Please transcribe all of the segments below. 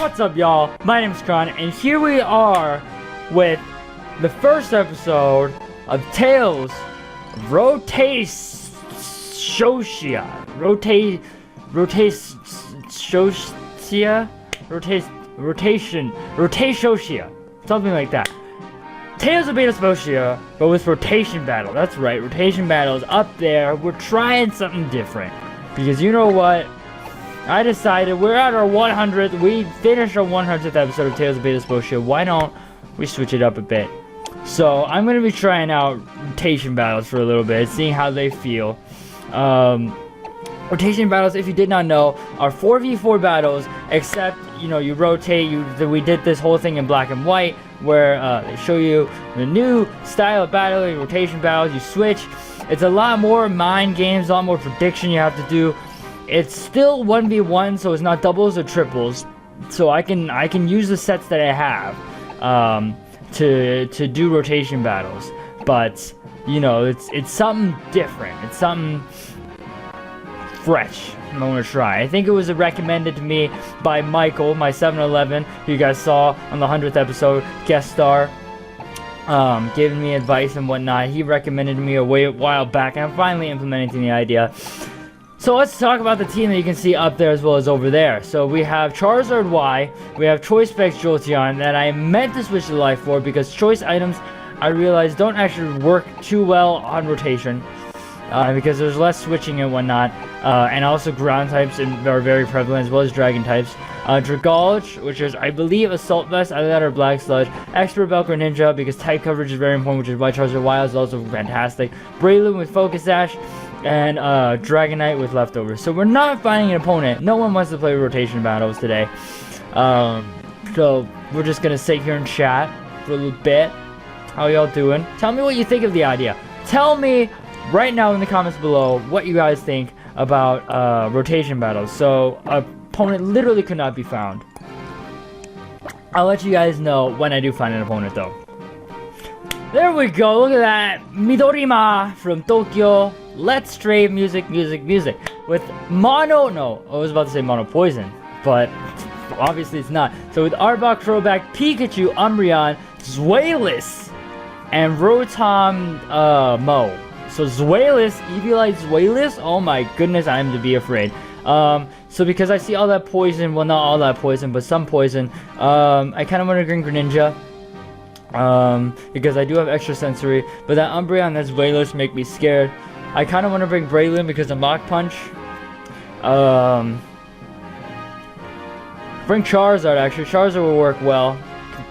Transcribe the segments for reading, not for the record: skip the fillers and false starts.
What's up, y'all? My name is Kron, and here we are with the first episode of Tales of Rotatia. Rotatia, something like that. Tales of Beta Scotia, but with rotation battle. That's right, rotation battle is up there. We're trying something different. Because you know what? I decided we're at our 100th. We finished our 100th episode of Tales of Beta Scotia. Why don't we switch it up a bit? So I'm going to be trying out rotation battles for a little bit, seeing how they feel. Rotation battles, if you did not know, are 4v4 battles, except, you know, you rotate. We did this whole thing in black and white, where they show you the new style of battle, rotation battles. You switch. It's a lot more mind games, a lot more prediction you have to do. It's still 1v1, so it's not doubles or triples. So I can use the sets that I have to do rotation battles. But you know, it's something different. It's something fresh. I'm gonna try. I think it was recommended to me by Michael, my 7-Eleven, who you guys saw on the 100th episode, guest star, giving me advice and whatnot. He recommended me a while back, and I'm finally implementing the idea. So let's talk about the team that you can see up there as well as over there. So we have Charizard Y, we have Choice Specs Jolteon that I meant to switch to Life for because choice items I realized don't actually work too well on rotation. Because there's less switching and whatnot, and also ground types are very prevalent, as well as dragon types. Dragolge, which is, I believe, Assault Vest, either that or Black Sludge. Expert Belt or Ninja, because type coverage is very important, which is why Charizard Y is also fantastic. Breloom with Focus Sash, and Dragonite with Leftovers. So we're not finding an opponent. No one wants to play rotation battles today. So we're just going to sit here and chat for a little bit. How y'all doing? Tell me what you think of the idea. Tell me right now in the comments below what you guys think about rotation battles. So opponent literally could not be found. I'll let you guys know when I do find an opponent though. There we go, look at that. Midorima from Tokyo. Let's trade music with mono, I was about to say mono poison, but obviously it's not. So with Arbok, Crobat, Pikachu, Umbreon, Zweilous, and Rotom Mo. So Zweilous, Eviolite Zweilous, oh my goodness, I am to be afraid. So because I see all that poison, well not all that poison, but some poison, I kind of want to bring Greninja. Because I do have extra sensory, but that Umbreon and that Zweilous make me scared. I kind of want to bring Breloom because of Mach Punch. Bring Charizard actually. Charizard will work well.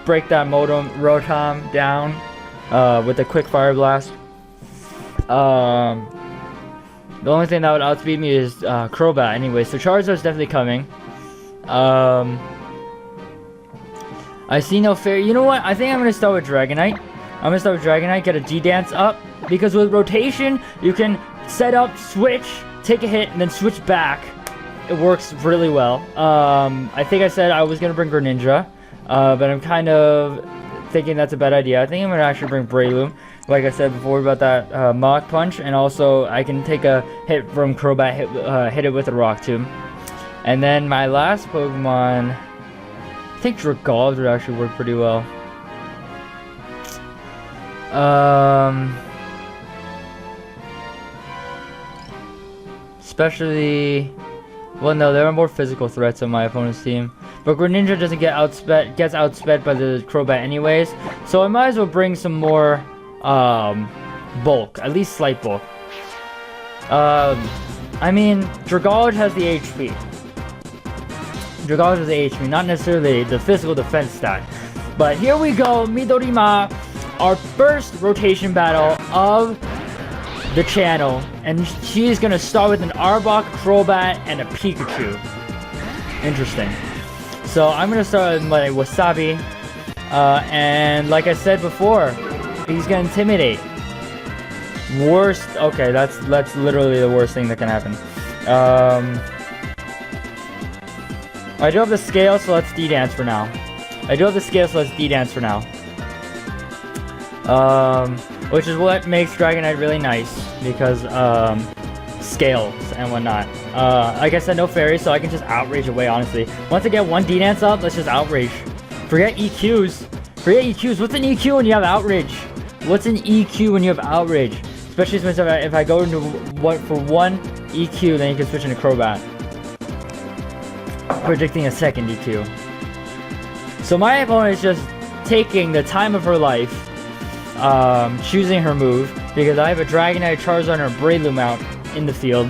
Break that Rotom down with a quick Fire Blast. The only thing that would outspeed me is Crobat anyway, so Charizard's definitely coming. I see no fair. You know what? I think I'm going to start with Dragonite. Get a G-Dance up. Because with rotation, you can set up, switch, take a hit, and then switch back. It works really well. I think I said I was going to bring Greninja. But I'm kind of thinking that's a bad idea. I think I'm going to actually bring Breloom. Like I said before about that Mach Punch. And also, I can take a hit from Crobat, hit it with a Rock Tomb. And then my last Pokemon, I think Dragolge would actually work pretty well. Especially, well, no, there are more physical threats on my opponent's team. But Greninja doesn't gets outsped by the Crobat anyways. So I might as well bring some more bulk, at least slight bulk. I mean, Dragolge has the HP. Not necessarily the physical defense stat. But here we go, Midorima, our first rotation battle of the channel, and she is gonna start with an Arbok, Crobat, and a Pikachu. Interesting. So I'm gonna start with my Wasabi, and like I said before, he's gonna intimidate. Worst. Okay, that's literally the worst thing that can happen. I do have the scale, so let's D-Dance for now. Which is what makes Dragonite really nice, because scales and whatnot. Like I said, no fairies, so I can just outrage away, honestly. Once I get one D-Dance up, let's just outrage. Forget EQs. Forget EQs. What's an EQ when you have outrage? What's an EQ when you have outrage? Especially since if I go into for one EQ, then you can switch into Crobat. Predicting a second EQ. So my opponent is just taking the time of her life, choosing her move, because I have a Dragonite, Charizard, and a Breloom out in the field.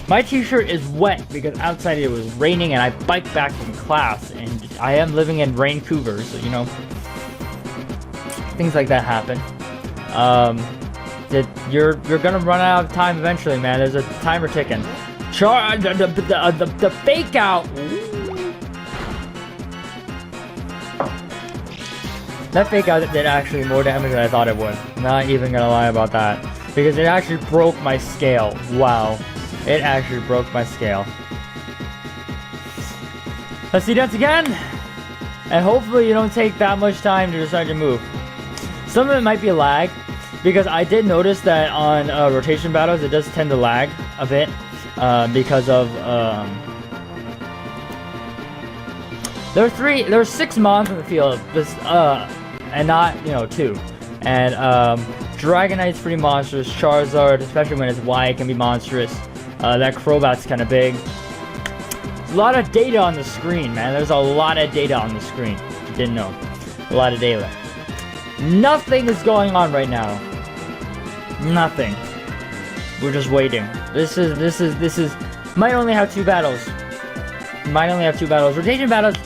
My t-shirt is wet because outside it was raining and I biked back from class, and I am living in Vancouver, so you know, things like that happen. You're gonna run out of time eventually, man. There's a timer ticking. The fake out. That fake out did actually more damage than I thought it would. Not even gonna lie about that. Because it actually broke my scale. Wow. It actually broke my scale. Let's see that again. And hopefully you don't take that much time to decide to move. Some of it might be a lag. Because I did notice that on rotation battles it does tend to lag a bit. Because of there's 6 mons in the field, and not, you know, 2. And Dragonite's pretty monstrous. Charizard, especially when it's white, can be monstrous. That Crobat's kind of big. There's a lot of data on the screen, man. There's a lot of data on the screen. If you didn't know, a lot of data. Nothing is going on right now. Nothing. We're just waiting. This is. Might only have 2 battles. Might only have 2 battles. Rotation battles.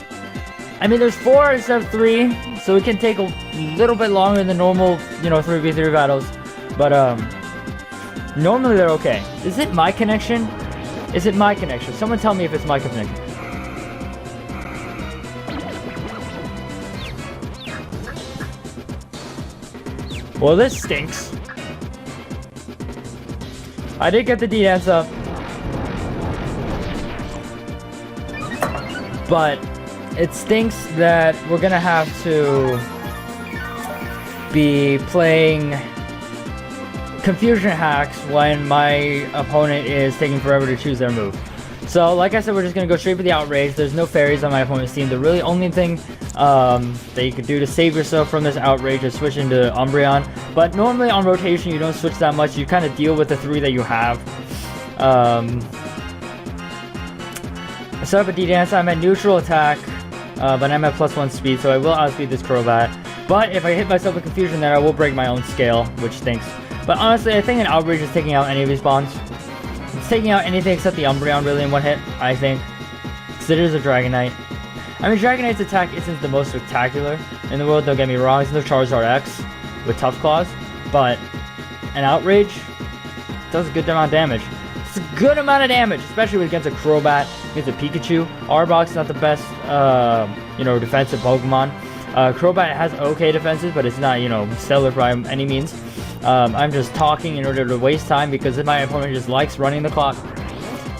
I mean, there's 4 instead of 3, so it can take a little bit longer than normal, you know, 3v3 battles. But normally they're okay. Is it my connection? Is it my connection? Someone tell me if it's my connection. Well, this stinks. I did get the D-Dance up. But it stinks that we're gonna have to be playing confusion hacks when my opponent is taking forever to choose their move. So, like I said, we're just gonna go straight for the outrage. There's no fairies on my opponent's team. The really only thing that you can do to save yourself from this outrage is switch into Umbreon. But normally on rotation, you don't switch that much. You kind of deal with the 3 that you have. I set up a D-Dance. I'm at neutral attack, but I'm at +1 speed, so I will outspeed this Crobat. But if I hit myself with confusion there, I will break my own scale, which stinks. But honestly, I think an outrage is taking out any of these spawns. It's taking out anything except the Umbreon really in one hit, I think. Because it is a Dragonite. I mean, Dragonite's attack isn't the most spectacular in the world, don't get me wrong. It's no Charizard X with Tough Claws. But an outrage does a good amount of damage. It's a good amount of damage, especially against a Crobat, against a Pikachu. Arbok's not the best, you know, defensive Pokemon. Crobat has okay defenses, but it's not, you know, stellar by any means. I'm just talking in order to waste time because my opponent just likes running the clock.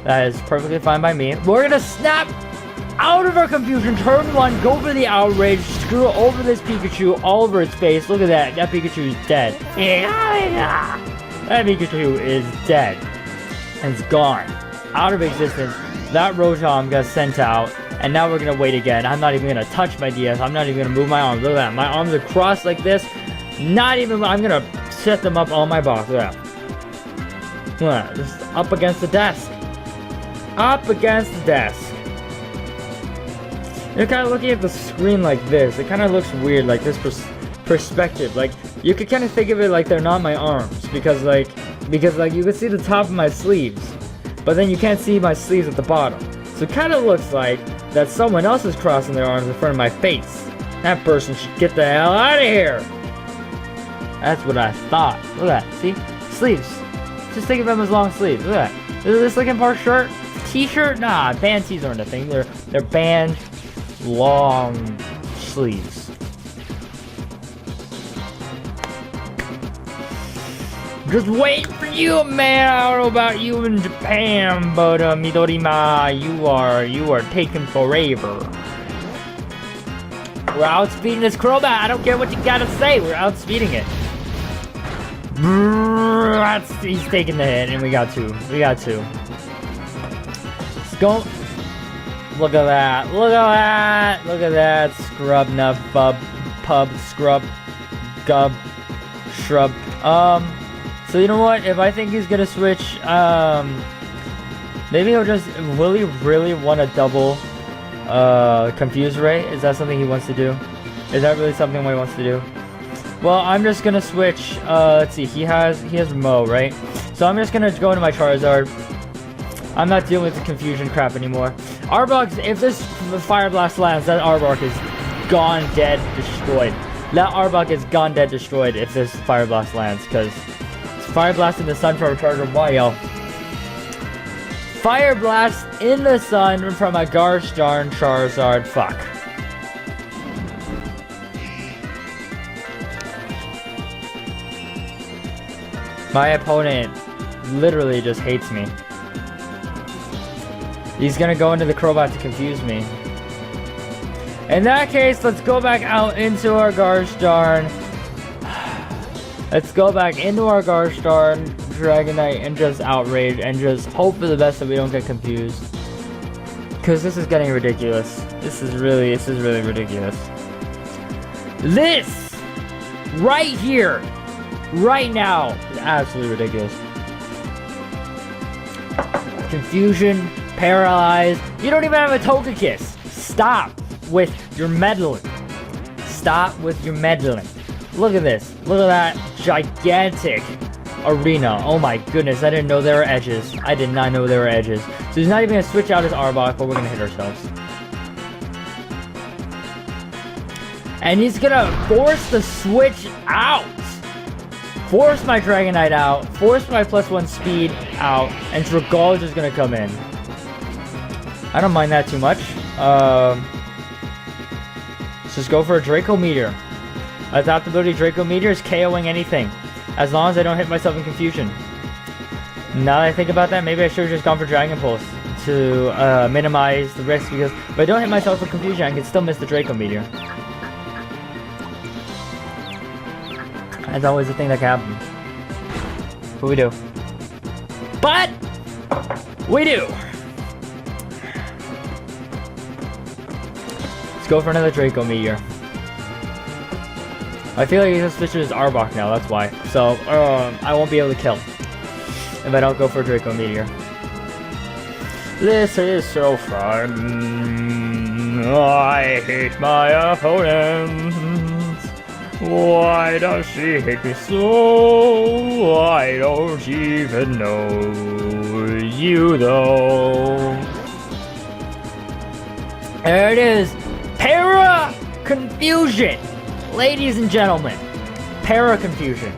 That is perfectly fine by me. We're gonna snap out of our confusion. Turn 1, go for the outrage, screw over this Pikachu all over its face. Look at that. That Pikachu is dead. That Pikachu is dead. And it's gone. Out of existence. That Rotom got sent out. And now we're going to wait again. I'm not even going to touch my DS. I'm not even going to move my arms. Look at that. My arms are crossed like this. Not even... I'm going to set them up on my box. Look at that. Look at that. Just up against the desk. Up against the desk. You're kind of looking at the screen like this. It kind of looks weird, like this perspective. Like, you could kind of think of it like they're not my arms. Because like you can see the top of my sleeves. But then you can't see my sleeves at the bottom. So it kind of looks like that someone else is crossing their arms in front of my face. That person should get the hell out of here. That's what I thought. Look at that. See? Sleeves. Just think of them as long sleeves. Look at that. Is this Linkin Park shirt? T-shirt? Nah, band tees aren't a thing. They're band long sleeves. Just waiting for you, man. I don't know about you in Japan, but Midorima, you are taking forever. We're outspeeding this Crobat. I don't care what you gotta say. We're outspeeding it. He's taking the hit, and we got two. Let's go. Look at that. Look at that. Scrub, nub, pub, scrub, gub, shrub. So you know what? If I think he's gonna switch, maybe will he really want to double, confuse ray? Is that something he wants to do? Is that really something he wants to do? Well, I'm just gonna switch, let's see, he has Mo, right? So I'm just gonna go into my Charizard. I'm not dealing with the confusion crap anymore. Arbok, if this Fire Blast lands, that Arbok is gone, dead, destroyed. That Arbok is gone, dead, destroyed if this Fire Blast lands, because it's Fire Blast in the sun from a Charizard. Why, yo? Fire Blast in the sun from a gosh darn Charizard. Fuck. My opponent literally just hates me. He's gonna go into the Crobat to confuse me. In that case, let's go back out into our gosh darn. Let's go back into our gosh darn Dragonite and just outrage and just hope for the best that we don't get confused. Cause this is getting ridiculous. This is really ridiculous. This right here, right now, is absolutely ridiculous. Confusion, paralyzed. You don't even have a Togekiss. Stop with your meddling. Stop with your meddling. Look at this. Look at that gigantic arena. Oh my goodness, I didn't know there were edges. I did not know there were edges. So he's not even gonna switch out his Arbok, but we're gonna hit ourselves. And he's gonna force the switch out. Force my Dragonite out. Force my +1 speed out. And Dragalge is gonna come in. I don't mind that too much. Let's just go for a Draco Meteor. Adaptability Draco Meteor is KOing anything. As long as I don't hit myself in confusion. Now that I think about that, maybe I should have just gone for Dragon Pulse to minimize the risk, because if I don't hit myself with confusion, I can still miss the Draco Meteor. That's always the thing that can happen. But we do. But we do. Let's go for another Draco Meteor. I feel like he's gonna switch to his Arbok now, that's why. So, I won't be able to kill if I don't go for Draco Meteor. This is so fun. I hate my opponent. Why does she hate me so? I don't even know you though. There it is. Para Confusion. Ladies and gentlemen, Para Confusion.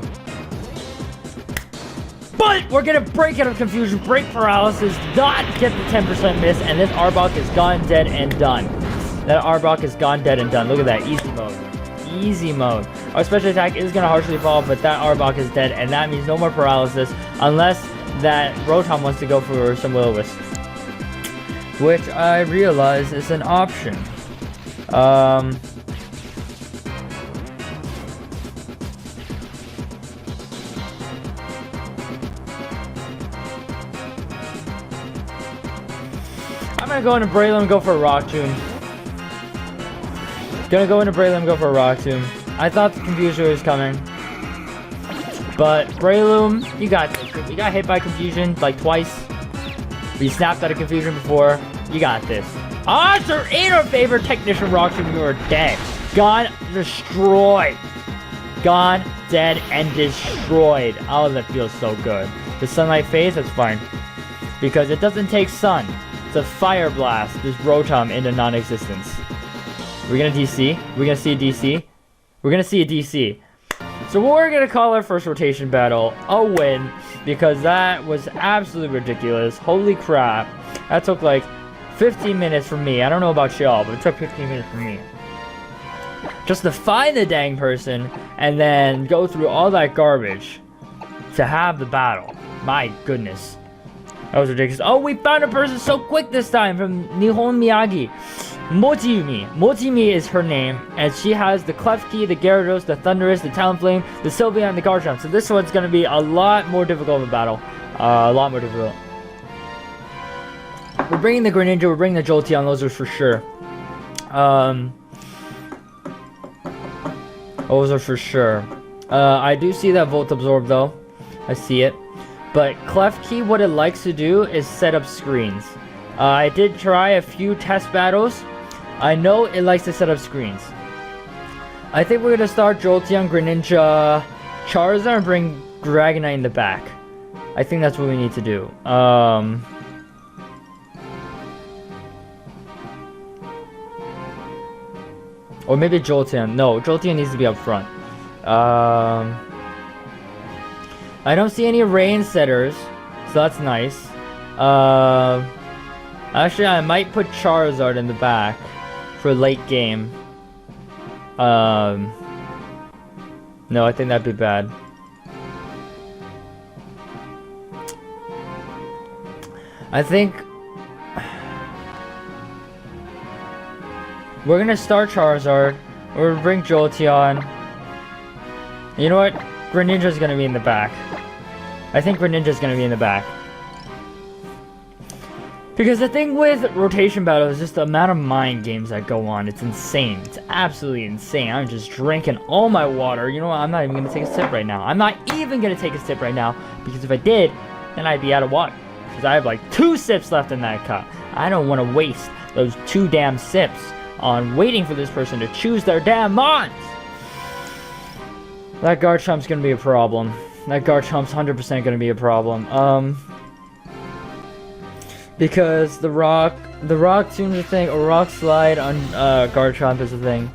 But we're gonna break out of confusion, break paralysis, not get the 10% miss, and this Arbok is gone, dead, and done. That Arbok is gone, dead, and done. Look at that, easy mode. Easy mode. Our special attack is gonna harshly fall, but that Arbok is dead, and that means no more paralysis, unless that Rotom wants to go for some Will-O-Wisp. Which I realize is an option. I'm gonna go into Breloom and go for a Rock Tomb. Gonna go into Breloom and go for a Rock Tomb. I thought the confusion was coming. But Breloom, you got this. You got hit by confusion like twice. We snapped out of confusion before. You got this. Odds are in our favor, Technician Rock Tomb. You are dead. Gone, destroyed. Gone, dead, and destroyed. Oh, that feels so good. The Sunlight Phase, that's fine. Because it doesn't take sun to Fire Blast this Rotom into non-existence. We're gonna DC. We're gonna see a DC. We're gonna see a DC. So we're gonna call our first rotation battle a win, because that was absolutely ridiculous. Holy crap. That took like 15 minutes for me. I don't know about y'all, but it took 15 minutes for me. Just to find the dang person and then go through all that garbage to have the battle. My goodness. That was ridiculous. Oh, we found a person so quick this time from Nihon Miyagi. Mojimi is her name, and she has the Klefki, the Gyarados, the Thundurus, the Talonflame, the Sylveon, and the Garchomp. So this one's gonna be a lot more difficult of a battle. A lot more difficult. We're bringing the Greninja, we're bringing the Jolteon, those are for sure. Those are for sure. I do see that Volt Absorb though. I see it. But Klefki, what it likes to do is set up screens. I did try a few test battles. I know it likes to set up screens. I think we're gonna start Jolteon, Greninja, Charizard, and bring Dragonite in the back. I think that's what we need to do. Or maybe Jolteon. No, Jolteon needs to be up front. I don't see any rain setters, so that's nice. Actually, I might put Charizard in the back for late game. No, I think that'd be bad. I think we're gonna start Charizard. We're gonna bring Jolteon. You know what? Greninja's gonna be in the back. I think Greninja's gonna be in the back. Because the thing with rotation battle is just the amount of mind games that go on. It's insane. It's absolutely insane. I'm just drinking all my water. You know what? I'm not even gonna take a sip right now. I'm not even gonna take a sip right now. Because if I did, then I'd be out of water. Because I have like 2 sips left in that cup. I don't want to waste those 2 damn sips on waiting for this person to choose their damn mons. That Garchomp's gonna be a problem. That Garchomp's 100% gonna be a problem. Because the rock tune's a thing, or rock slide on Garchomp is a thing.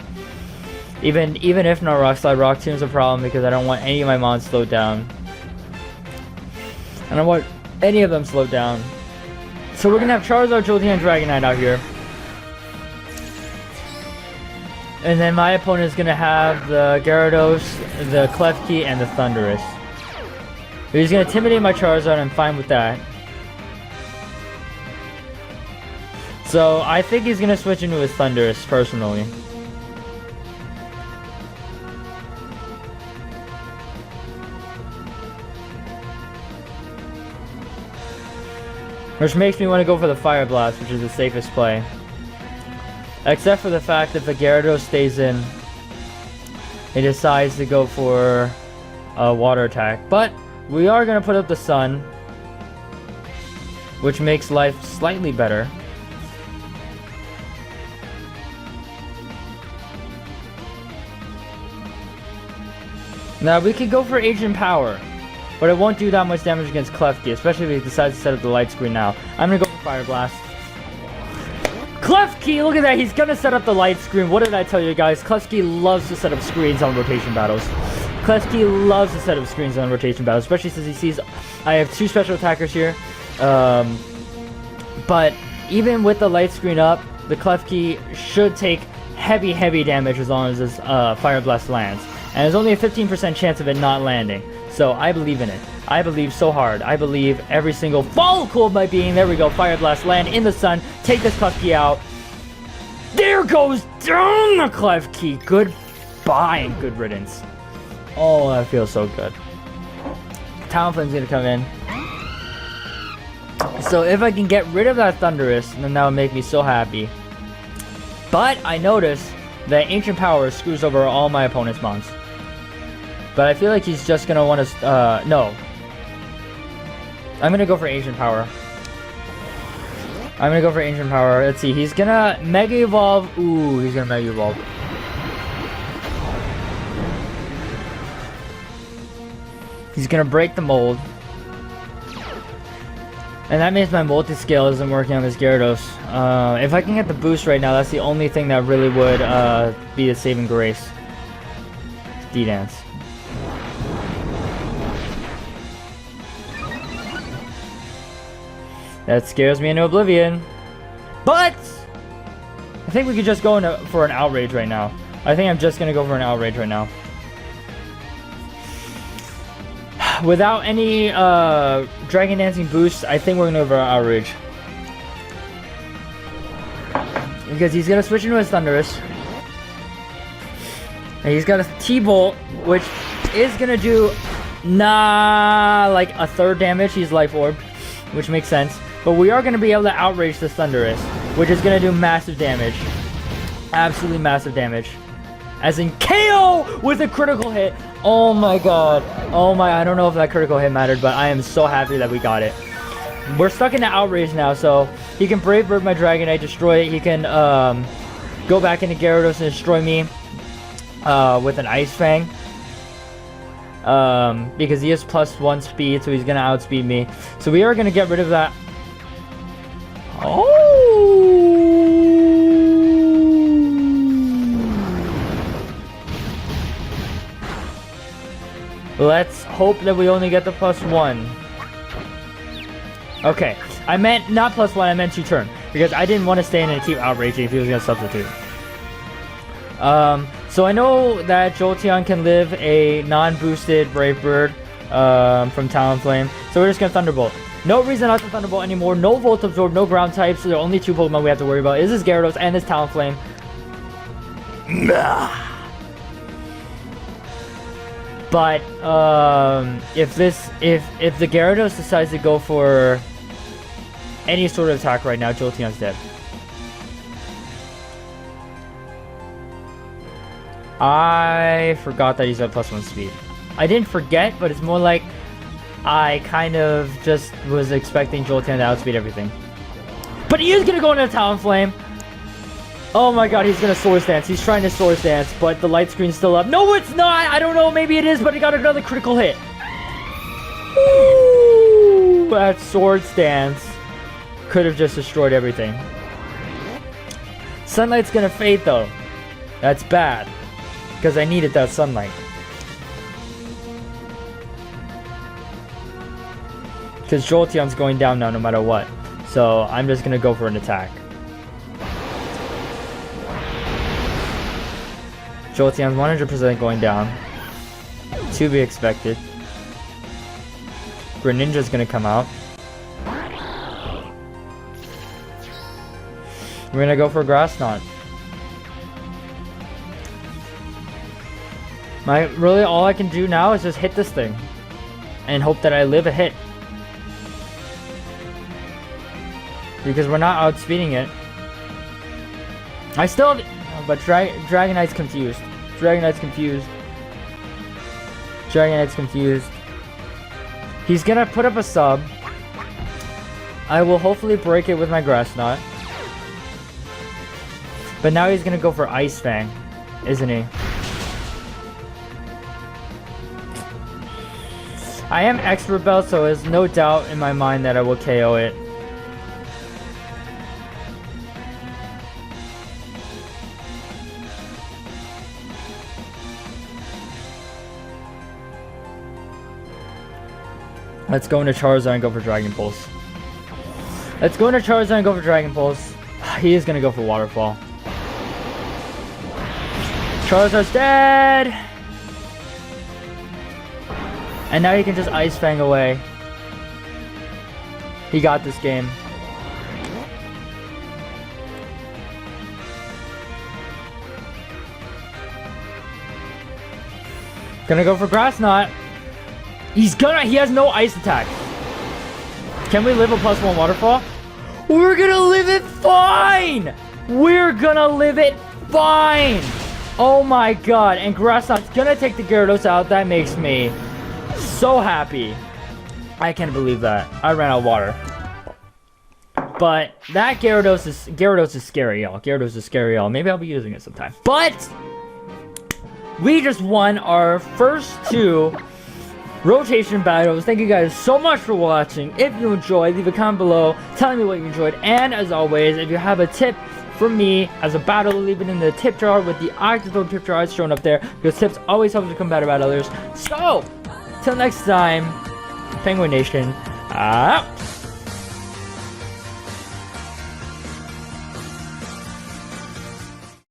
Even if not rock slide, rock tune's a problem because I don't want any of my mons slowed down. I don't want any of them slowed down. So we're gonna have Charizard, Jolteon, and Dragonite out here. And then my opponent is gonna have the Gyarados, the Klefki, and the Thundurus. If he's gonna intimidate my Charizard, I'm fine with that. So I think he's gonna switch into his Thundurus, personally. Which makes me want to go for the Fire Blast, which is the safest play. Except for the fact that the Gyarados stays in, he decides to go for a water attack. But we are going to put up the Sun, which makes life slightly better. Now we could go for Agent Power, but it won't do that much damage against Klefki, especially if he decides to set up the light screen now. I'm going to go for Fire Blast. Klefki, look at that, he's gonna set up the light screen. What did I tell you guys? Klefki loves to set up screens on rotation battles. Klefki loves to set up screens on rotation battles, especially since he sees I have 2 special attackers here. But even with the light screen up, the Klefki should take heavy damage as long as this Fire Blast lands. And there's only a 15% chance of it not landing. So I believe in it. I believe so hard. I believe every single follicle of my being. There we go. Fire Blast, land in the sun. Take this Klefki out. There goes down the Klefki. Goodbye and good riddance. Oh, that feels so good. Talonflame's gonna come in. So if I can get rid of that Thundurus, then that would make me so happy. But I notice that Ancient Power screws over all my opponent's mons. But I feel like he's just gonna want to, no. I'm gonna go for Ancient Power. Let's see, he's gonna Mega Evolve. Ooh, he's gonna Mega Evolve. He's gonna break the mold. And that means my multi-scale isn't working on this Gyarados. If I can get the boost right now, that's the only thing that really would be a saving grace. D-Dance. That scares me into oblivion. But I think we could just go for an Outrage right now. I think I'm just gonna go for an Outrage right now. Without any Dragon Dancing boosts, I think we're gonna go for an Outrage. because he's gonna switch into his Thunderous. And he's got a T-Bolt, which is gonna do like a third damage. He's Life Orb, which makes sense. But we are gonna be able to outrage the Thunderous, which is gonna do massive damage. Absolutely massive damage. As in KO with a critical hit. Oh my god. Oh my, I don't know if that critical hit mattered, but I am so happy that we got it. We're stuck in the outrage now, so he can Brave Bird my Dragonite, destroy it. He can go back into Gyarados and destroy me with an Ice Fang. Because he has +1 speed, so he's gonna outspeed me. So we are gonna get rid of that. Oh! Let's hope that we only get the +1. Okay, I meant not +1, I meant 2 turn. Because I didn't want to stay in and keep outraging if he was going to substitute. So I know that Jolteon can live a non-boosted Brave Bird from Talonflame. So we're just going to Thunderbolt. No reason not to Thunderbolt anymore. No Volt Absorb, no Ground types. So the only 2 Pokemon we have to worry about is this Gyarados and this Talonflame. But if the Gyarados decides to go for any sort of attack right now, Jolteon's dead. I forgot that he's at +1 speed. I didn't forget, but it's more like I kind of just was expecting Jolteon to outspeed everything. But he is gonna go into Talonflame. Oh my god, he's gonna Swords Dance. He's trying to Swords Dance, but the light screen's still up. No, it's not! I don't know, maybe it is, but he got another critical hit. Ooh, that Swords Dance could have just destroyed everything. Sunlight's gonna fade though. That's bad, because I needed that sunlight. Because Jolteon's going down now no matter what. So I'm just gonna go for an attack. Jolteon's 100% going down. To be expected. Greninja's gonna come out. We're gonna go for Grass Knot. Really all I can do now is just hit this thing. And hope that I live a hit. Because we're not outspeeding it. I still... But Dragonite's confused. Dragonite's confused. Dragonite's confused. He's gonna put up a sub. I will hopefully break it with my Grass Knot. But now he's gonna go for Ice Fang, isn't he? I am Expert Belt, so there's no doubt in my mind that I will KO it. Let's go into Charizard and go for Dragon Pulse. Let's go into Charizard and go for Dragon Pulse. He is gonna go for Waterfall. Charizard's dead! And now he can just Ice Fang away. He got this game. Gonna go for Grass Knot. He has no ice attack. Can we live a +1 Waterfall? We're gonna live it fine! We're gonna live it fine! Oh my god, and Grass Knot's gonna take the Gyarados out. That makes me so happy. I can't believe that. I ran out of water. But that Gyarados is scary, y'all. Gyarados is scary, y'all. Maybe I'll be using it sometime. But we just won our first 2 rotation battles. Thank you guys so much for watching. If you enjoyed, leave a comment below telling me what you enjoyed. And as always, if you have a tip for me as a battle, leave it in the tip jar with the octaphone tip jar shown up there, because tips always help to combat battlers. So, till next time, Penguin Nation, out.